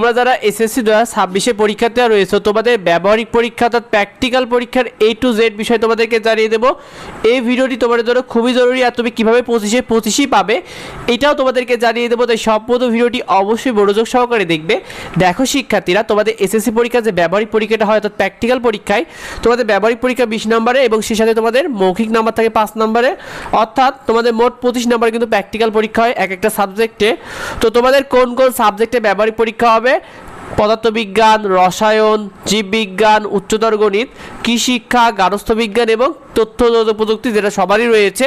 তোমরা যারা এসএসসি 2026 পরীক্ষাতে রয়েছে তোমাদের ব্যবহারিক পরীক্ষা অর্থাৎ প্র্যাকটিক্যাল পরীক্ষার A to Z বিষয় তোমাদেরকে জানিয়ে দেব। এই ভিডিওটি তোমাদের জন্য খুবই জরুরি, আর তুমি কীভাবে 25 পাবে এটাও তোমাদেরকে জানিয়ে দেবো। তাই সম্পূর্ণ ভিডিওটি অবশ্যই মনোযোগ সহকারে দেখবে। দেখো শিক্ষার্থীরা, তোমাদের এসএসসি পরীক্ষা যে ব্যবহারিক পরীক্ষাটা হয় অর্থাৎ প্র্যাকটিক্যাল পরীক্ষায় তোমাদের ব্যবহারিক পরীক্ষা 20 নম্বরে এবং সেই সাথে তোমাদের মৌখিক নাম্বার থাকে 5 নম্বরে, অর্থাৎ তোমাদের মোট 25 নম্বরে কিন্তু প্র্যাকটিক্যাল পরীক্ষা হয় এক একটা সাবজেক্টে। তো তোমাদের কোন কোন সাবজেক্টে ব্যবহারিক পরীক্ষা হবে? পদার্থবিজ্ঞান, রসায়ন, জীববিজ্ঞান, উচ্চতর গণিত, কৃষিশিক্ষা, গার্হস্থ্য বিজ্ঞান এবং তথ্য প্রযুক্তি, যেটা সবারই রয়েছে।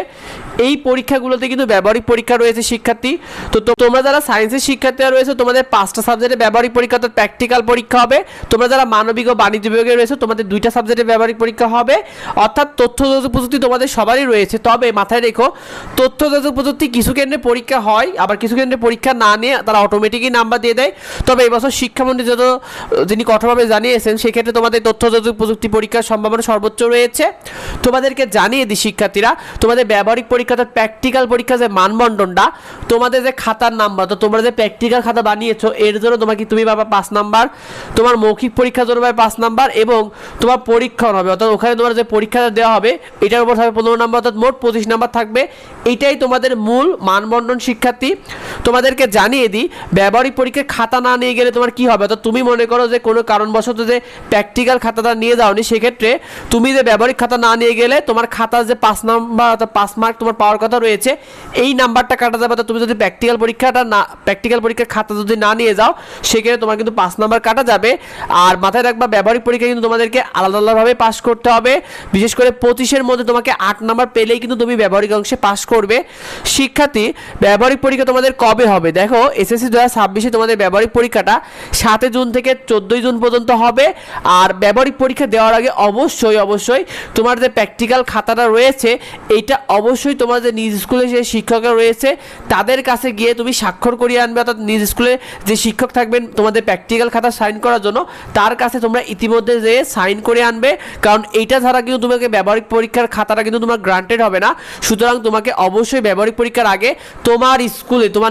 এই পরীক্ষাগুলোতে কিন্তু ব্যবহারিক পরীক্ষা রয়েছে শিক্ষার্থী। তো তোমরা যারা সায়েন্সের শিক্ষার্থীরা রয়েছে তোমাদের 5টা সাবজেক্টে ব্যবহারিক পরীক্ষা অর্থাৎ প্র্যাকটিক্যাল পরীক্ষা হবে। তোমরা যারা মানবিক ও বাণিজ্য বিভাগে রয়েছে তোমাদের 2টা সাবজেক্টে ব্যবহারিক পরীক্ষা হবে, অর্থাৎ তথ্য প্রযুক্তি তোমাদের সবারই রয়েছে। তবে মাথায় রেখো, তথ্য প্রযুক্তি কিছু কেন্দ্রে পরীক্ষা হয়, আবার কিছু কেন্দ্রে পরীক্ষা না নিয়ে তারা অটোমেটিকই নাম্বার দিয়ে দেয়। তবে এবছর শিক্ষামন্ত্রী যিনি কঠোরভাবে জানিয়েছেন সেক্ষেত্রে তোমাদের তথ্য প্রযুক্তি পরীক্ষার সম্ভাবনা সর্বোচ্চ রয়েছে। তোমাদেরকে জানিয়ে দিই শিক্ষার্থীরা, তোমাদের ব্যবহারিক পরীক্ষা অর্থাৎ প্র্যাকটিক্যাল পরীক্ষা যে মানবন্ধনটা, তোমাদের যে খাতার নাম্বার, তো তোমরা যে প্র্যাকটিক্যাল খাতা বানিয়েছো এর জন্য তুমি পাবা 5 নাম্বার, তোমার মৌখিক পরীক্ষার জন্য পাবে 5 নাম্বার এবং তোমার পরীক্ষণ হবে অর্থাৎ ওখানে তোমার যে পরীক্ষাটা দেওয়া হবে এটার উপর থাকবে 15 নাম্বার, অর্থাৎ মোট 25 নাম্বার থাকবে। এটাই তোমাদের মূল মানবন্ধন শিক্ষার্থী। তোমাদেরকে জানিয়ে দিই, ব্যবহারিক পরীক্ষার খাতা না নিয়ে গেলে তোমার কি হবে? অর্থাৎ তুমি মনে করো যে কোনো কারণবশত যে প্র্যাকটিক্যাল খাতাটা নিয়ে যাওনি, সেক্ষেত্রে তুমি যে ব্যবহারিক খাতা না নিয়ে গেলে তোমার খাতার যে 5 নাম্বার অর্থাৎ 5 মার্ক তোমার পাওয়ার কথা রয়েছে এই নাম্বারটা কাটা যাবে। তো তুমি যদি প্র্যাকটিক্যাল পরীক্ষার খাতা যদি না নিয়ে যাও সেক্ষেত্রে তোমার কিন্তু 5 নাম্বার কাটা যাবে। আর মাথায় রাখবা, ব্যবহারিক পরীক্ষা কিন্তু তোমাদেরকে আলাদা আলাদাভাবে পাস করতে হবে। বিশেষ করে 25-এর মধ্যে তোমাকে 8 নাম্বার পেলেই কিন্তু তুমি ব্যবহারিক অংশে পাস করবে। শিক্ষার্থী, ব্যবহারিক পরীক্ষা তোমাদের কবে হবে? দেখো, এসএসসি 2026 তোমাদের ব্যবহারিক পরীক্ষাটা 7 জুন থেকে 14 জুন পর্যন্ত হবে। আর ব্যবহারিক পরীক্ষা দেওয়ার আগে অবশ্যই তোমার যে প্র্যাকটিক্যাল খাতাটা রয়েছে এইটা অবশ্যই তোমার যে নিজ স্কুলে যে শিক্ষকরা রয়েছে তাদের কাছে গিয়ে তুমি স্বাক্ষর করিয়ে আনবে, অর্থাৎ নিজ স্কুলে যে শিক্ষক থাকবেন তোমাদের প্র্যাকটিক্যাল খাতা সাইন করার জন্য তার কাছে তোমরা ইতিমধ্যে যে সাইন করে আনবে, কারণ এইটা ছাড়া কিন্তু তোমাকে ব্যবহারিক পরীক্ষার খাতাটা কিন্তু তোমার গ্রান্টেড হবে না। সুতরাং তোমাকে অবশ্যই ব্যবহারিক পরীক্ষার আগে তোমার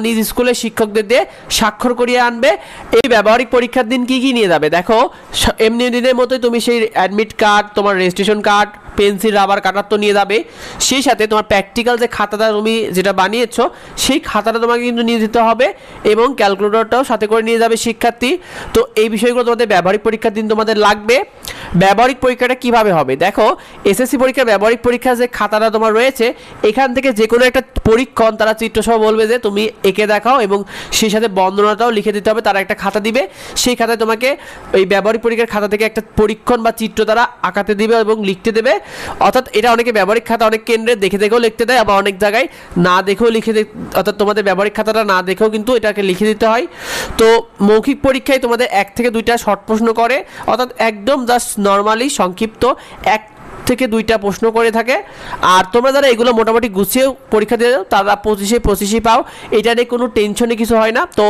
নিজ স্কুলে শিক্ষকদের দিয়ে স্বাক্ষর করিয়ে আনবে। এই ব্যবহারিক পরীক্ষার দিন কি নিয়ে যাবে? দেখো, এমনি দিনের মতোই তুমি সেই অ্যাডমিট কার্ড, তোমার রেজিস্ট্রেশন কার্ড, পেন্সিল, রাবার, কাটার তো নিয়ে যাবে। সেই সাথে তোমার প্র্যাকটিক্যাল যে খাতাটা তুমি যেটা বানিয়েছো সেই খাতাটা তোমাকে কিন্তু নিয়ে যেতে হবে এবং ক্যালকুলেটরটাও সাথে করে নিয়ে যাবে শিক্ষার্থী। তো এই বিষয়গুলো তোমাদের ব্যবহারিক পরীক্ষার দিন তোমাদের লাগবে। ব্যবহারিক পরীক্ষাটা কিভাবে হবে? দেখো, এসএসসি পরীক্ষার ব্যবহারিক পরীক্ষা যে খাতাটা তোমার রয়েছে এখান থেকে যে কোনো একটা পরীক্ষণ তারা চিত্রসহ বলবে যে তুমি এঁকে দেখাও এবং সেই সাথে বর্ণনাটাও লিখে দিতে হবে। তারা একটা খাতা দিবে, সেই খাতায় তোমাকে এই ব্যবহারিক পরীক্ষার খাতা থেকে একটা পরীক্ষণ বা চিত্র তারা আঁকাতে দিবে এবং লিখতে দেবে। অর্থাৎ এটা অনেকে ব্যবহারিক খাতা অনেক কেন্দ্রে দেখেও লিখতে দেয়, আবার অনেক জায়গায় না দেখেও অর্থাৎ তোমাদের ব্যবহারিক খাতাটা না দেখেও কিন্তু এটাকে লিখে দিতে হয়। তো মৌখিক পরীক্ষায় তোমাদের 1 থেকে 2টা শর্ট প্রশ্ন করে, অর্থাৎ একদম জাস্ট নর্মালি সংক্ষিপ্ত 1 থেকে 2টা প্রশ্ন করে থাকে। আর তোমরা যারা এগুলো মোটামুটি গুছিয়ে পরীক্ষা দিয়ে দাও তারা 25-25 পাও, এটা নিয়ে কোনো টেনশনে কিছু হয় না। তো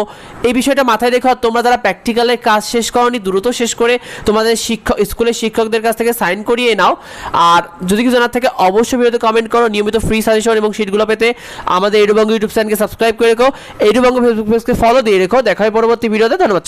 এই বিষয়টা মাথায় রেখো। তোমরা যারা প্র্যাকটিক্যালের কাজ শেষ করোনি দ্রুত শেষ করে তোমাদের স্কুলের শিক্ষকদের কাছ থেকে সাইন করিয়ে নাও। আর যদি কিছু জানার থাকে অবশ্যই ভিডিওতে কমেন্ট করো। নিয়মিত ফ্রি সাজেশন এবং শিটগুলো পেতে আমাদের এডুবঙ্গ ইউটিউব চ্যানেলকে সাবস্ক্রাইব করে রেখো, এডুবঙ্গ ফেসবুক পেজকে ফলো দিয়ে রেখো। দেখা হয় পরবর্তী ভিডিওতে। ধন্যবাদ।